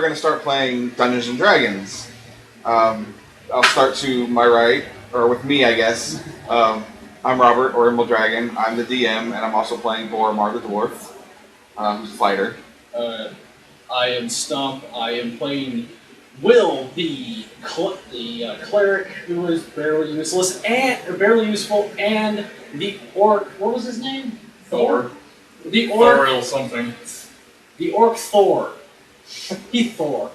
going to start playing Dungeons and Dragons. I'll start to my right, or with me, I guess. I'm Robert, or Emerald Dragon. I'm the DM, and I'm also playing Boromar the Dwarf, who's a fighter. I am Stump. I am playing Wil, the cleric who is barely useless and barely useful, and the orc. What was his name? Thor. The orc. Thor something. The orc Thor. He Thor.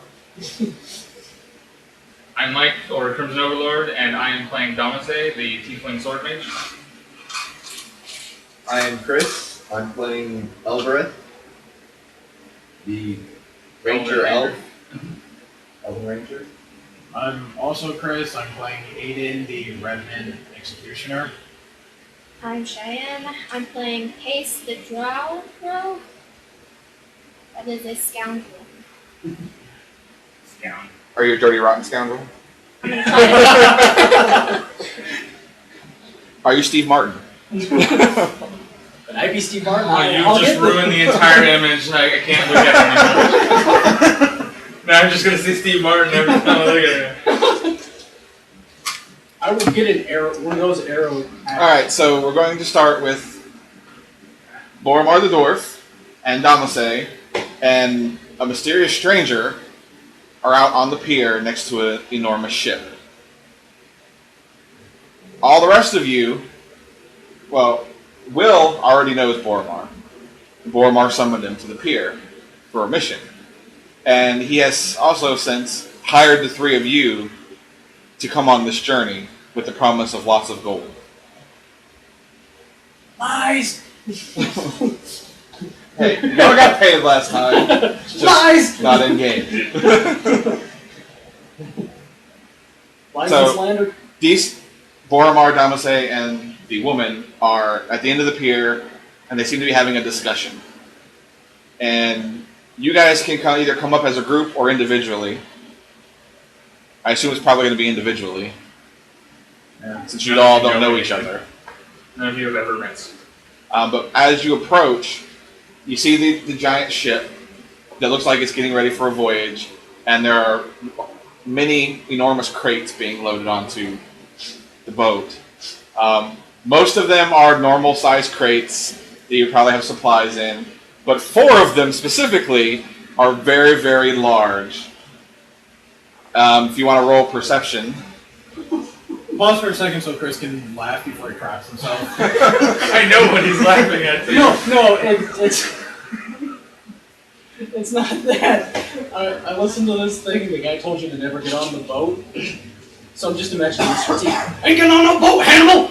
I'm Mike, or CrimsenOverlord, and I am playing Damace, the Tiefling Sword Mage. I am Chris. I'm playing Elbereth, the Ranger Elf. Elven Ranger. I'm also Chris. I'm playing Aiden, the Revenant Executioner. I'm Cheyenne. I'm playing Payce, the Drow. That is a scoundrel. Scound. Are you a dirty, rotten scoundrel? I'm gonna try Are you Steve Martin? Can I be Steve Martin? Oh, you just ruined the entire image. I can't look at it anymore. Now I'm just going to see Steve Martin every time I look at him. I would get an arrow, one of those arrows. Alright, so we're going to start with Boromar the Dwarf and Damace and a mysterious stranger are out on the pier next to an enormous ship. All the rest of you, well, Wil already knows Boromar. Boromar summoned him to the pier for a mission. And he has also since hired the three of you to come on this journey with the promise of lots of gold. Lies! Hey, y'all got paid last time. Just Lies! not in game. Lies So- and slander. These Boromar, Damace, and the woman are at the end of the pier, and they seem to be having a discussion. And you guys can either come up as a group or individually. I assume it's probably going to be individually, since you all don't know each other. None of you have ever met. But as you approach, you see the giant ship that looks like it's getting ready for a voyage, and there are many enormous crates being loaded onto the boat. Most of them are normal-sized crates that you probably have supplies in, but 4 of them specifically are very, very large. If you want to roll perception. Pause for a second so Chris can laugh before he craps himself. I know what he's laughing at. No, it's not that. I listened to this thing, the guy told you to never get on the boat. So I'm just imagining Mr. T. Ain't getting on no boat, Hannibal!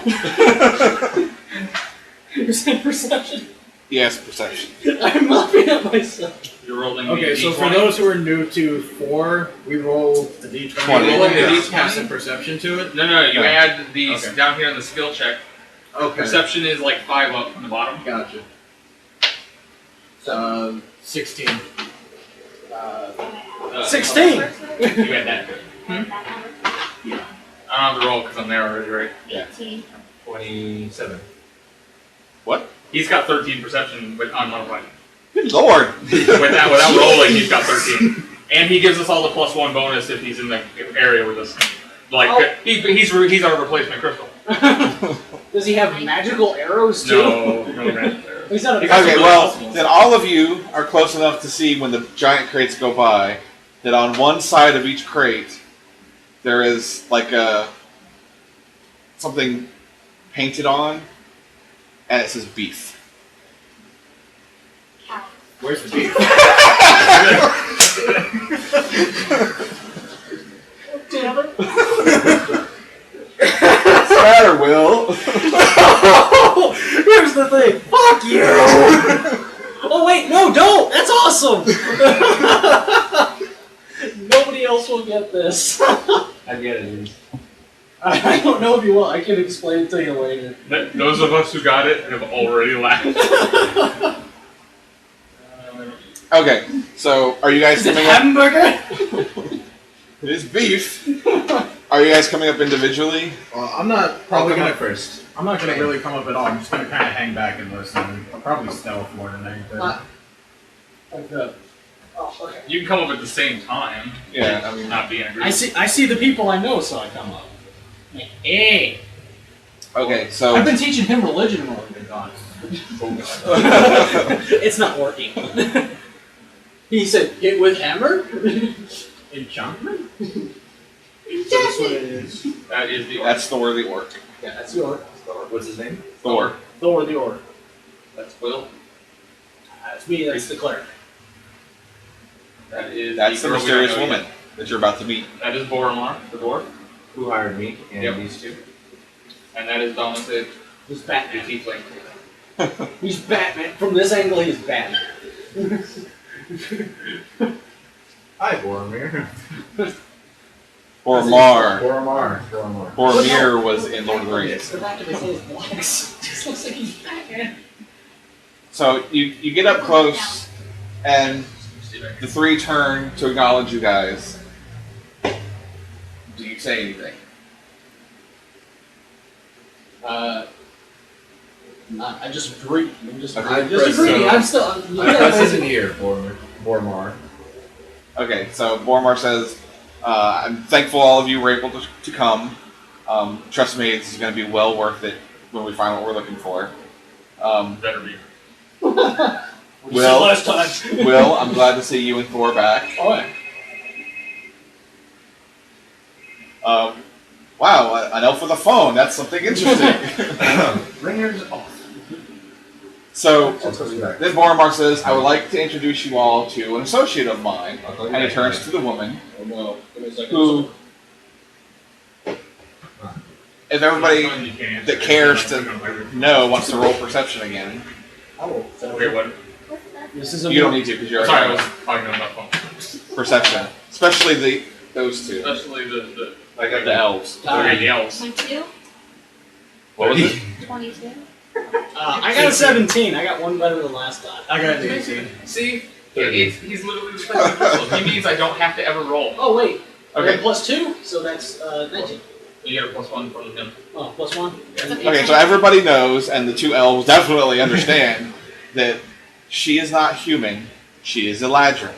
You're saying perception? Yes, perception. I'm laughing at myself. You're rolling Okay, the so D20. for those who are new to 4, we roll the D20. 20. Rolling the Yeah. D20 passive perception to it. No, you No. add these Okay. down here on the skill check. Okay. Perception is like 5 up on the bottom. Gotcha. 16. 16! You add that to it. Yeah. I don't have to roll because I'm there already, right? 18. 27. What? He's got 13 perception with unmodified. Good lord! without rolling, he's got 13. And he gives us all the +1 bonus if he's in the area with us. Like, he's our replacement crystal. Does he have magical arrows too? No magic there. He's not a Okay, well, then all of you are close enough to see when the giant crates go by that on one side of each crate there is like something painted on, and it says beef. Cow. Where's the beef? Damn it. What's the matter, Will? Here's the thing. Fuck you! Oh wait, no, don't! That's awesome! Nobody else will get this. I get it. I don't know if you will. I can explain it to you later. Those of us who got it have already laughed. Okay, so are you guys Is it coming up? hamburger? It is beef. Are you guys coming up individually? I'm not Probably gonna. going first. I'm not gonna really come up at all. I'm just gonna kind of hang back and listen. I'll probably stealth more than anything. Like that. Oh, okay. You can come up at the same time. Yeah, I mean. Not be in a group. I see the people I know, so I come up. Like, hey. Okay, so. I've been teaching him religion while we've been gone. It's not working. He said, "Get with hammer." Enchantment. That's what it is. That is the. That's Thor the Orc. Yeah, that's the orc. What's his name? Thor. Thor the orc. That's Will. That's me. That's the cleric. That is. That's the girl we mysterious don't know woman that you're about to meet. yet. That is Boromar, the dwarf, Who hired me and Yep. these two? and that is Dominic, He's the Batman. tiefling. He's Batman. From this angle, he's Batman. Hi, Boromir. Boromar. Boromar. Boromir was in Lord of the Rings. The back of his head is black. Just looks like he's Batman. So you get up close, and the three turn to acknowledge you guys. Do you say anything? I just agree. I'm just Okay. agree. I'm still. My press isn't here, Boromar. Okay, so Boromar says, I'm thankful all of you were able to come. Trust me, this is going to be well worth it when we find what we're looking for. Better be. Will, last time. Will, I'm glad to see you and Thor back. Oh, yeah. Wow, I know for the phone, that's something interesting. Ringers off. So, I'll tell you back. then Boromar says, I would like to introduce you all to an associate of mine. I'll call you And he back. turns to the woman, Oh, no. Give me a second. who, if everybody You can't answer that it. cares to know wants to roll perception again, Oh, Okay, what? this is a you don't need to because you're Sorry, I already was talking about phone. perception. Especially those two. Especially the I got The elves. okay, the elves. 22? What was it? 22? I got a 17. I got one better than last time. I got an 18. See? He's literally the same pencil. He means I don't have to ever roll. Oh, wait. Okay. +2, so that's 19. You get a +1 from him. Oh, +1? Okay, so everybody knows, and the two elves definitely understand, that she is not human, she is Eladrin.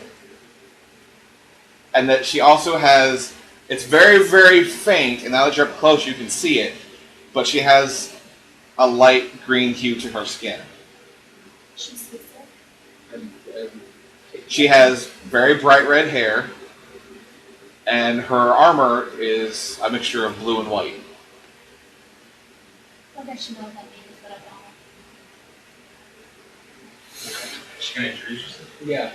And that she also has, it's very, very faint, and now that you're up close you can see it, but she has a light green hue to her skin. She's sick. She has very bright red hair, and her armor is a mixture of blue and white. I think I should know what that means, but I don't. She's gonna introduce herself. Yeah.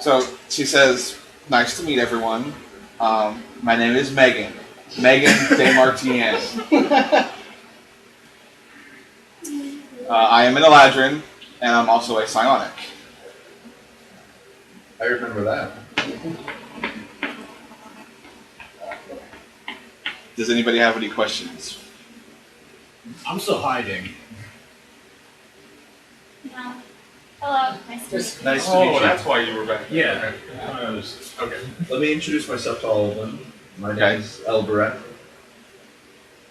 So she says, nice to meet everyone. My name is Megan. Megan Desmartiens. I am an Eladrin, and I'm also a psionic. I remember that. Does anybody have any questions? I'm still hiding. No. Hello, nice to meet you. Nice to Oh, meet you. that's why you were back. Yeah. Okay. Let me introduce myself to all of them. My Okay. name is Elbereth.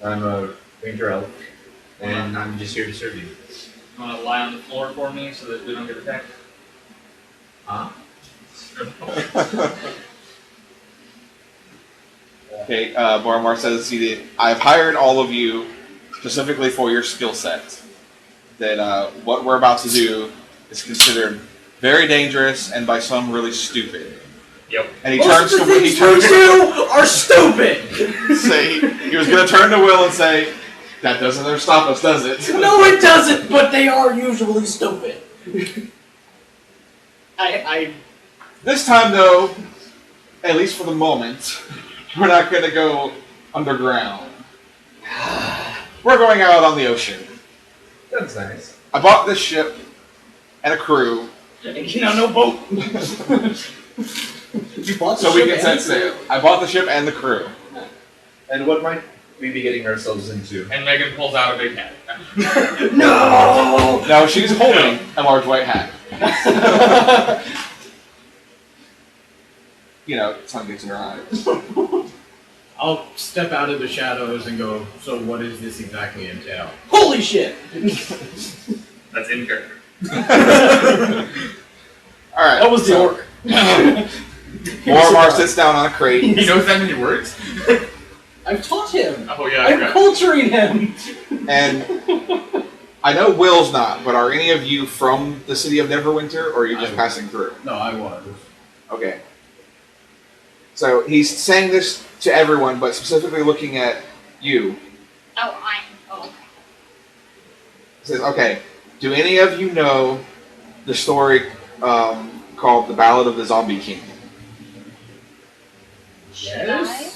I'm a ranger elf, and I'm just here to serve you. You wanna lie on the floor for me so that we don't get attacked? Huh? Okay, Boromar says, I've hired all of you specifically for your skill set. That what we're about to do is considered very dangerous and by some really stupid. Yep. And he turns to things you are stupid! say he was going to turn to Will and say, "That doesn't ever stop us, does it?" No, it doesn't, but they are usually stupid. I This time, though, at least for the moment, we're not going to go underground. We're going out on the ocean. That's nice. I bought this ship and a crew get on no boat. You bought the so we ship can set and- sail. I bought the ship and the crew. And what might we be getting ourselves into? And Megan pulls out a big hat. No! Now she's holding a large white hat. You know, sun gets in her eyes. I'll step out of the shadows and go, so what does this exactly entail? Holy shit! That's in character. All right. That was the orc. Boromar sits down on a crate. He knows that many words? I've taught him. Oh, yeah. I'm culturing him. And I know Will's not, but are any of you from the city of Neverwinter, or are you just passing through? No, I was. Okay. So he's saying this to everyone, but specifically looking at you. Okay. He says, okay, do any of you know the story called The Ballad of the Zombie King? Should I?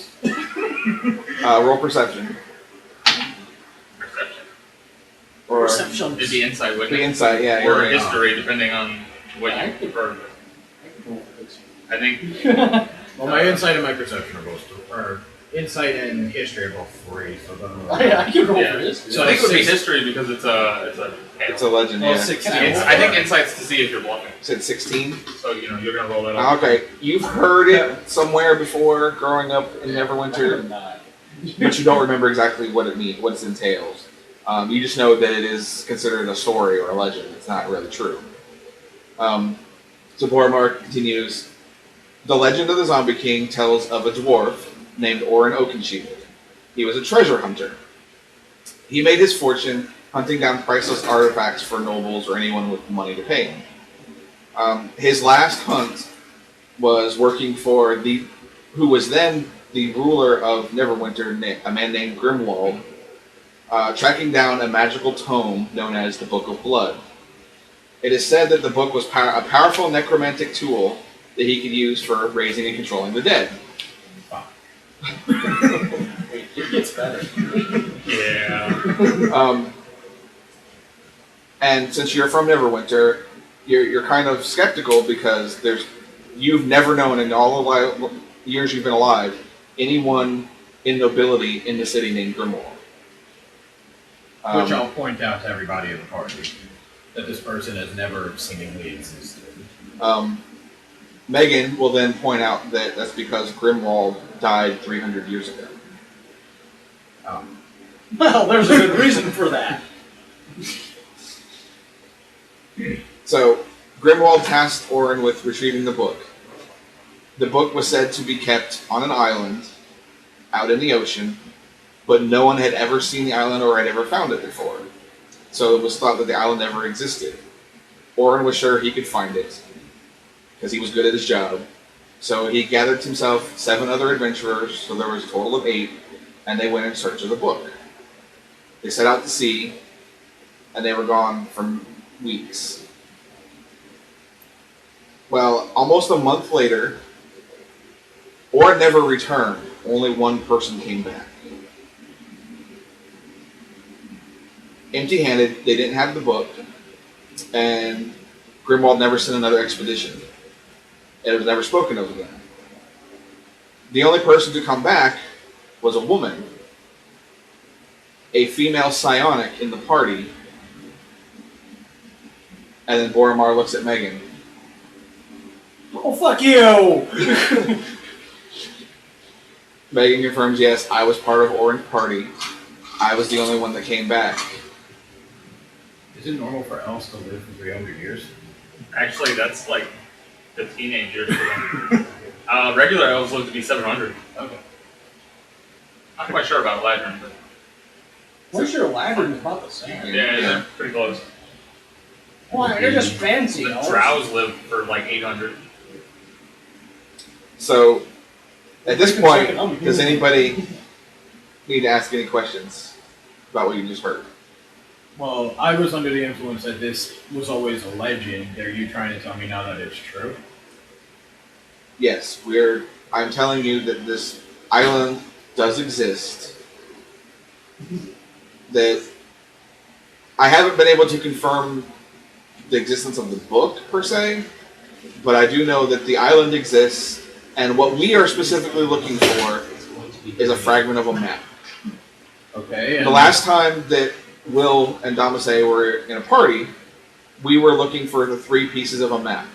Roll perception. Perception. Or Perception. It'd be insight, wouldn't the it? insight, yeah. Or you're- history, depending on what you prefer. I think. Well, my insight and my perception are both, or insight and history are both 3, so then. I can roll Yeah. for this. So I think it would be history because it's a. It's a legend, Well, yeah. 16. I think insight's to see if you're bluffing. You said 16? So you're gonna roll that up. Okay, you've heard it somewhere before growing up in Neverwinter, but you don't remember exactly what it means, what it entails. You just know that it is considered a story or a legend. It's not really true. So Boromar continues, the legend of the Zombie King tells of a dwarf named Orin Oakenshield. He was a treasure hunter. He made his fortune hunting down priceless artifacts for nobles or anyone with money to pay him. His last hunt was working for who was then the ruler of Neverwinter, a man named Grimwald, tracking down a magical tome known as the Book of Blood. It is said that the book was a powerful necromantic tool that he could use for raising and controlling the dead. It gets better. Yeah. And since you're from Neverwinter, you're kind of skeptical because you've never known in all the years you've been alive anyone in nobility in the city named Grimwald. Which I'll point out to everybody in the party, that this person has never seemingly existed. Megan will then point out that that's because Grimwald died 300 years ago. Well, there's a good reason for that. So, Grimwald tasked Orin with retrieving the book. The book was said to be kept on an island out in the ocean, but no one had ever seen the island or had ever found it before. So it was thought that the island never existed. Orin was sure he could find it, because he was good at his job. So he gathered himself 7 other adventurers, so there was a total of 8, and they went in search of the book. They set out to sea, and they were gone for weeks. Well, almost a month later, Orin never returned. Only one person came back. Empty-handed, they didn't have the book, and Grimwald never sent another expedition. It was never spoken of again. The only person to come back was a woman, a female psionic in the party, and then Boromar looks at Megan. Oh, fuck you! Megan confirms, yes, I was part of Orin's party. I was the only one that came back. Is it normal for elves to live for 300 years? Actually, that's like the teenage years for them. Regular elves live to be 700. Okay. Not quite sure about Eladrin, but I'm sure Labyrinth is about the same. yeah, they're pretty close. Well, they're just fancy. The elves. Drows live for like 800. So, at this point, I'm does human. anybody need to ask any questions about what you just heard? Well, I was under the influence that this was always a legend. Are you trying to tell me now that it's true? Yes, I'm telling you that this island does exist. That I haven't been able to confirm the existence of the book, per se, but I do know that the island exists, and what we are specifically looking for is a fragment of a map. Okay. The last time that Will and Damasé were in a party, we were looking for the 3 pieces of a map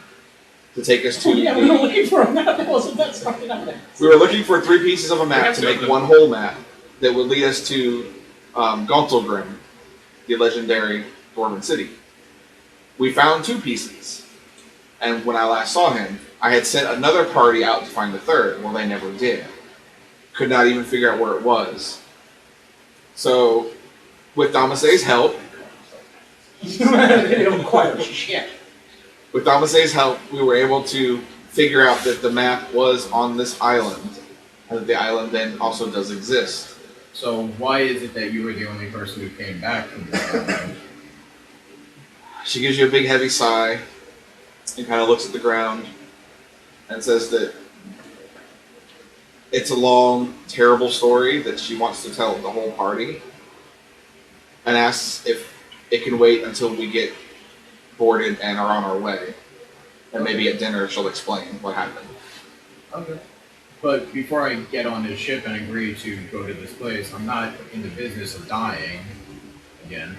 to take us to. Oh, yeah, we were looking for a map that wasn't that started out there. We were looking for 3 pieces of a map have to to make open one whole map that would lead us to Gauntlgrim, the legendary Dwarven city. We found 2 pieces. And when I last saw him, I had sent another party out to find the third. Well, they never did. Could not even figure out where it was. So, with Damase's help, They don't quite shit. with Damase's help, we were able to figure out that the map was on this island, and that the island then also does exist. So why is it that you were the only person who came back from this island? She gives you a big heavy sigh and kind of looks at the ground and says that it's a long, terrible story that she wants to tell the whole party, and asks if it can wait until we get boarded and are on our way. And maybe at dinner she'll explain what happened. Okay. But before I get on this ship and agree to go to this place, I'm not in the business of dying again.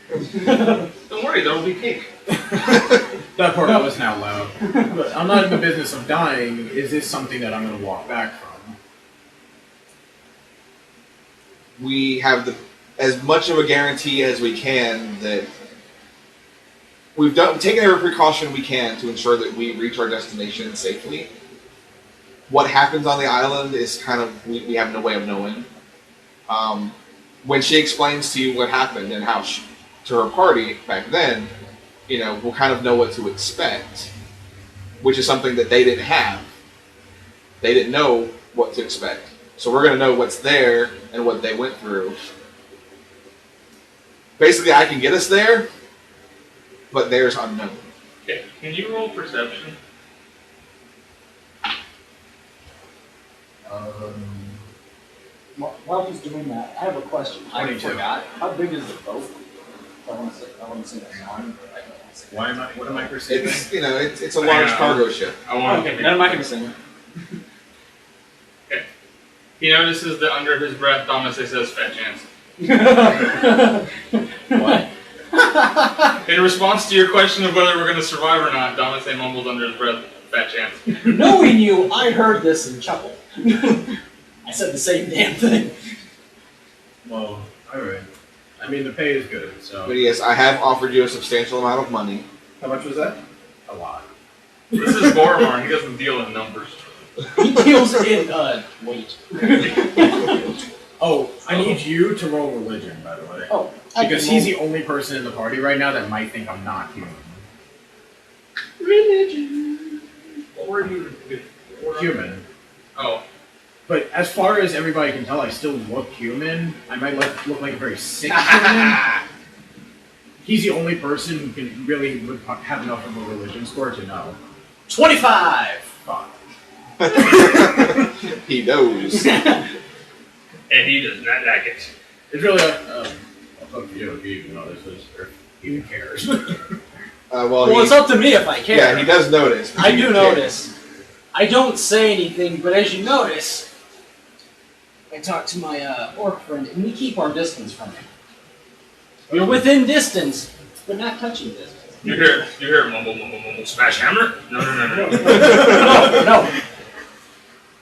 Don't worry, there will be cake. That part wasn't out loud. But I'm not in the business of dying. Is this something that I'm going to walk back from? We have as much of a guarantee as we can that we've taken every precaution we can to ensure that we reach our destination safely. What happens on the island is kind of, we have no way of knowing. When she explains to you what happened and how to her party back then, we'll kind of know what to expect, which is something that they didn't have. They didn't know what to expect. So we're going to know what's there and what they went through. Basically, I can get us there, but there's unknown. Okay, can you roll perception? While he's doing that, I have a question. I 22. forgot. How big is the boat? I want to say that non. What am I perceiving? It's a large cargo ship. I want Okay, to then I'm not going to say it. Okay. He notices that under his breath, Damase says, "Fat chance." What? In response to your question of whether we're going to survive or not, Damase mumbles under his breath, "Fat chance." Knowing you, I heard this and chuckled. I said the same damn thing. Well, alright. I mean, the pay is good, so... But yes, I have offered you a substantial amount of money. How much was that? A lot. This is Boromar. He doesn't deal in numbers. He deals in weight. Oh, I need you to roll religion, by the way. Oh, Because he's the only person in the party right now that might think I'm not human. religion. What were you? Human. Oh. But as far as everybody can tell, I still look human. I might look like a very sick human. He's the only person who can really have enough of a religion score to know. 25. Fuck. He knows. And he does not like it. It's really fuck you if you even know this is, or even cares. Well, It's up to me if I care. Yeah, he does notice. but I you do can't. notice. I don't say anything, but as you notice, I talk to my orc friend, and we keep our distance from him. We're within distance, but not touching distance. You hear mumble, mumble, mumble, smash hammer? No. No.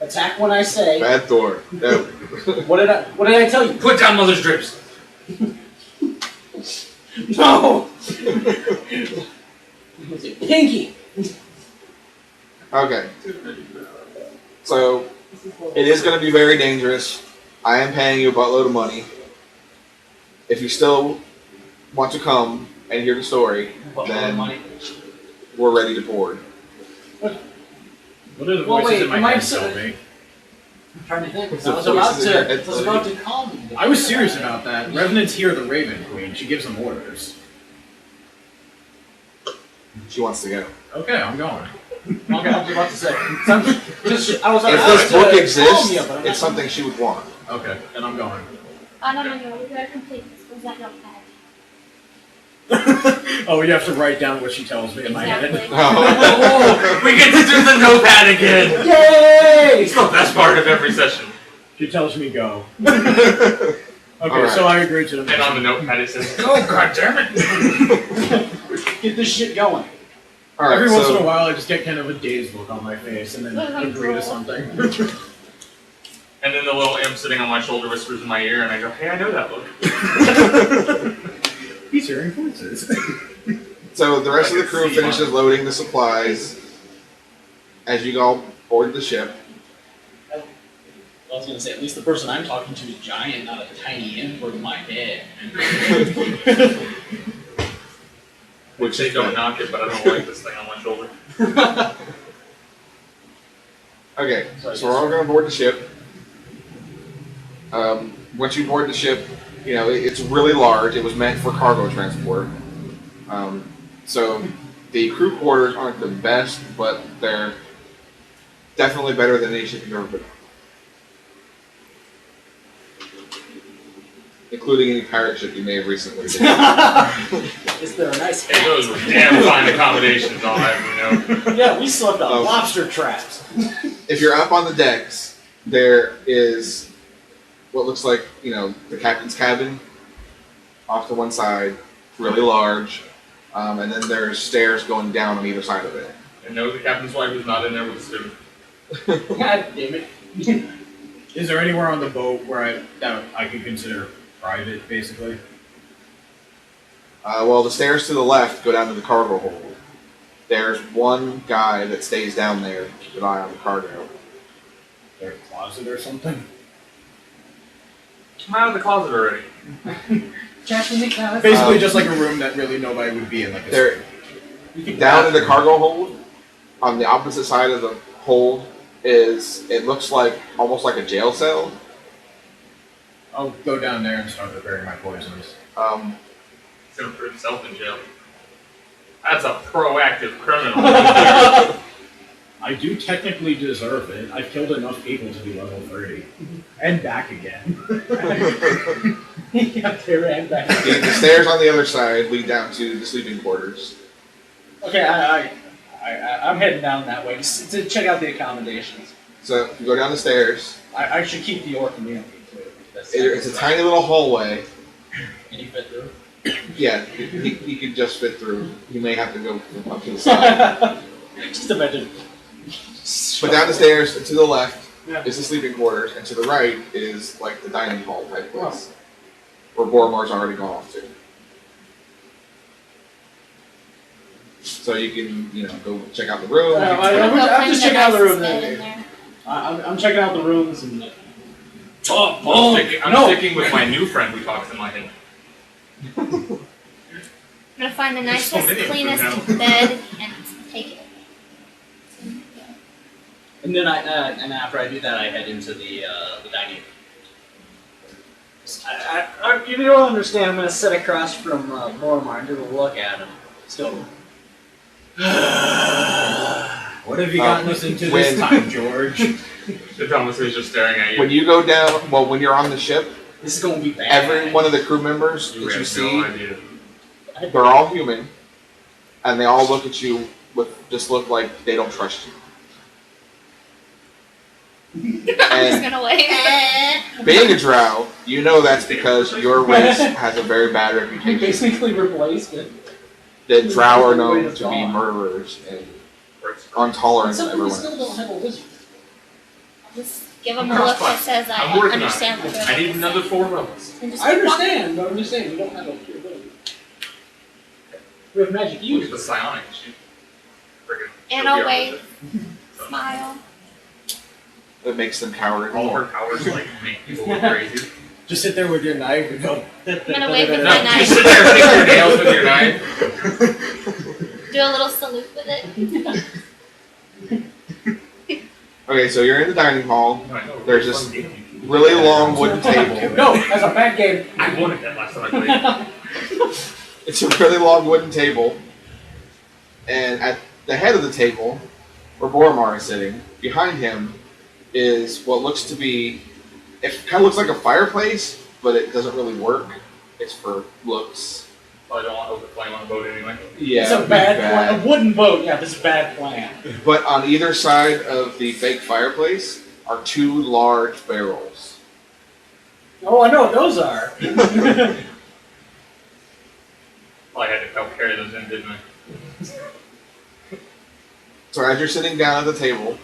Attack when I say. Bad Thor. No. What did I tell you? Put down mother's drips. No. Was it Pinky? Okay. So, it is going to be very dangerous. I am paying you a buttload of money. If you still want to come and hear the story, then we're ready to board. What are the Well, voices wait, in my Mike head said- tell me? I'm trying to think. The I was voices in your head about to call me. I was serious about that. Revenant's here, the Raven Queen. She gives them orders. She wants to go. Okay, I'm going. Okay, I was about to say. I was If about this to book call exists, you, but I'm it's not- something she would want. Okay, then I'm going. No, we gotta complete this. Was that notepad? Oh, you have to write down what she tells me in my head. Exactly. Oh, we get to do the notepad again. Yay! It's the best part of every session. She tells me go. Okay, Alright. so I agree to the And on the notepad it says, "Go, goddammit!" Get this shit going. All right, Every once in a so while, I just get kind of a dazed look on my face and then agree to something. And then the little imp sitting on my shoulder whispers in my ear, and I go, "Hey, I know that look." He's hearing voices. So the rest of the crew finishes loading the supplies as you all board the ship. I was gonna say, at least the person I'm talking to is giant, not a tiny imp in my head. Which they don't knock it, but I don't like this thing on my shoulder. Okay, so we're all going to board the ship. Once you board the ship, you know, it's really large. It was meant for cargo transport. So the crew quarters aren't the best, but they're definitely better than any ship you've ever been on. Including any pirate ship you may have recently been on. Is there a nice Hey, those were damn fine accommodations, all I ever know. Yeah, we slept on lobster traps. If you're up on the decks, there is what looks like, you know, the captain's cabin off to one side, really large, and then there's stairs going down on either side of it. And no, the captain's wife is not in there with the student. God damn it. Is there anywhere on the boat where I could consider private, basically? Well, the stairs to the left go down to the cargo hold. There's one guy that stays down there to keep an eye on the cargo. Is there a closet or something? Come out of the closet already. Basically, just like a room that really nobody would be in. Like There, down in the cargo hold, on the opposite side of the hold, it looks like almost like a jail cell. I'll go down there and start preparing my poisons. He's gonna put himself in jail. That's a proactive criminal. I do technically deserve it. I've killed enough people to be level 30. And back again. Yeah, there and back. The stairs on the other side lead down to the sleeping quarters. Okay, I'm heading down that way just to check out the accommodations. So you go down the stairs. I should keep the orc immunity too. It's a tiny little hallway. Can you fit through? Yeah, he could just fit through. You may have to go up to the side. Just imagine. But down the stairs to the left Yeah. is the sleeping quarters, and to the right is like the dining hall type place, where Boromar's already gone off to. So you can, you know, go check out the room. I'm just checking out the room. There. I'm checking out the rooms and. I'm sticking with my new friend who talks in my head. I'm gonna find the nicest, So many of them cleanest now. bed and take it. And then and after I do that, I head into the dining room. You don't understand. I'm gonna sit across from Boromar and do a look at him. Still. What have you gotten us into when- this time, George? The Thomas is just staring at you. When you go down, well, when you're on the ship, This is gonna be bad. every one of the crew members You that you have see, no idea. they're all human, and they all look at you with just look like they don't trust you. I'm just And gonna wait. being a drow, you know that's because your race has a very bad You reputation. basically replaced it. That drow are known to be murderers and intolerant of Except we everyone still else. don't have a wizard. Just give him a look that says I'm I working on understand what it. they're I need like. another 4 levels. And just I understand, but I'm just saying we don't have a pure ability. We have magic Look at use. the psionic. She friggin' And I'll wave, smile. That makes them coward. All her powers like make people look crazy. Just sit there with your knife and go. I'm gonna wave with No, my just sit knife. there and pick your nails with your knife. Do a little salute with it. Okay, so you're in the dining hall. No, I know, There's fun this game. really long wooden table. No, that's a bad game. I wanted that last time I played. It's a really long wooden table, and at the head of the table, where Boromar is sitting, behind him is what looks to be, it kind of looks like a fireplace, but it doesn't really work. It's for looks. Well, I don't want to open flame on the boat anyway. Yeah, It's a it'd be bad plan. A wooden boat, yeah, this is a bad plan. But on either side of the fake fireplace are 2 large barrels. Oh, I know what those are. Well, I had to help carry those in, didn't I? So as you're sitting down at the table,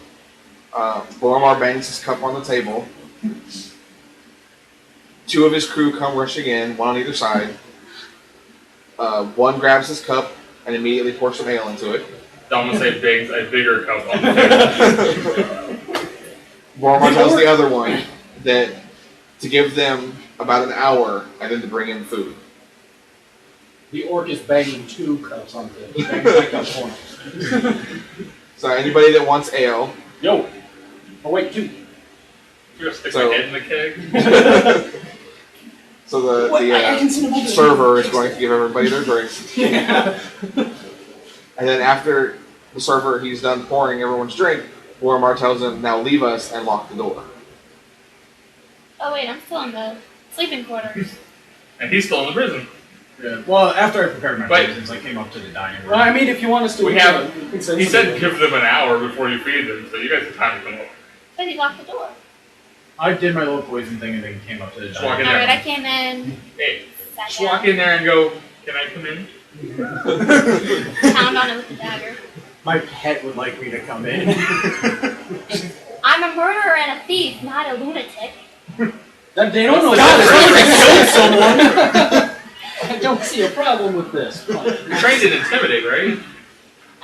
Boromar bangs his cup on the table. 2 of his crew come rushing in, one on either side. One grabs his cup and immediately pour some ale into it. I'm gonna say a bigger cup. Boromar tells the other one that to give them about an hour and then to bring in food. The orc is banging 2 cups on the He's banging my cup for him. So anybody that wants ale. Yo! Oh wait, 2. You're gonna stick So- my head in the keg? So the I can see them all. server is going to give everybody their drinks. Yeah. And then after the server, he's done pouring everyone's drink, Boromar tells him, now leave us and lock the door. Oh wait, I'm still in the sleeping quarters. And he's still in the prison. Yeah. Well, after I prepared my Wait. poisons, I came up to the dining room. Well, I mean, if you want us to, We have- we can send He said somebody. give them an hour before you feed them, so you guys have time to come up. But he locked the door. I did my little poison thing and then came up to the Just dining walk in room. Alright, there. I came in, Hey, sat just walk down, in there and go, can I come in? pound on it with the dagger. My pet would like me to come in. I'm a murderer and a thief, not a lunatic. They don't know God, that. it's It's someone. I don't see a problem with this. You're trained to intimidate, right?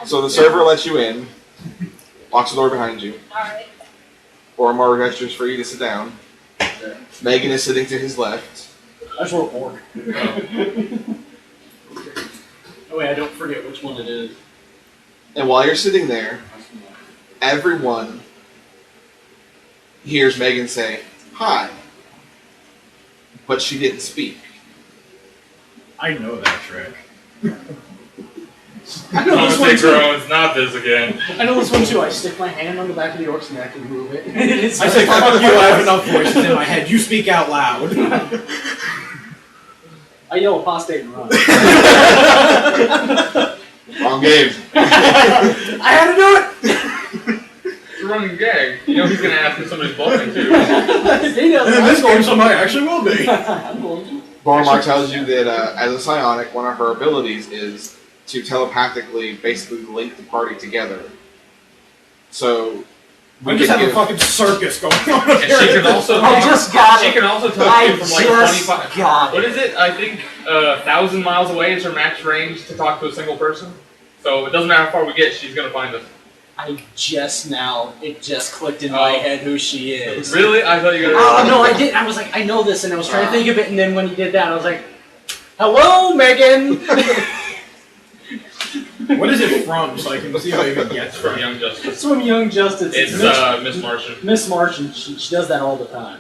So the server lets you in, locks the door behind you. Alright. Boromar gestures for you to sit down. Megan is sitting to his left. I just wrote orc. Oh wait, I don't forget which one it is. And while you're sitting there, everyone hears Megan say, hi. But she didn't speak. I know that trick. I know Don't this one say too. groans, not this again. I know this one too. I stick my hand on the back of the orc's neck and move it. It's I say, fuck you, I have enough voices in my head. You speak out loud. I yell apostate and run. Wrong game. I had to do it! It's a running gag. You know he's gonna ask if somebody's bluffing too. He doesn't. In this game, somebody actually will be. I'm going to. Boromar tells you that as a psionic, one of her abilities is to telepathically basically link the party together. So We just have a fucking circus going on up And here. she can also I just got she it. can also talk I to you from like just 25. got What it. is it? I think 1,000 miles away is her max range to talk to a single person. So it doesn't matter how far we get, she's gonna find us. It just clicked in my Oh. head who she is. Really? I thought you were Oh, no, I didn't. I was like, I know this, and I was trying to think of it, and then when he did that, I was like, hello, Megan! What is it from, so I can see how you can guess from from? Young Justice. It's from Young Justice. It's Miss Martian. Miss Martian. She does that all the time.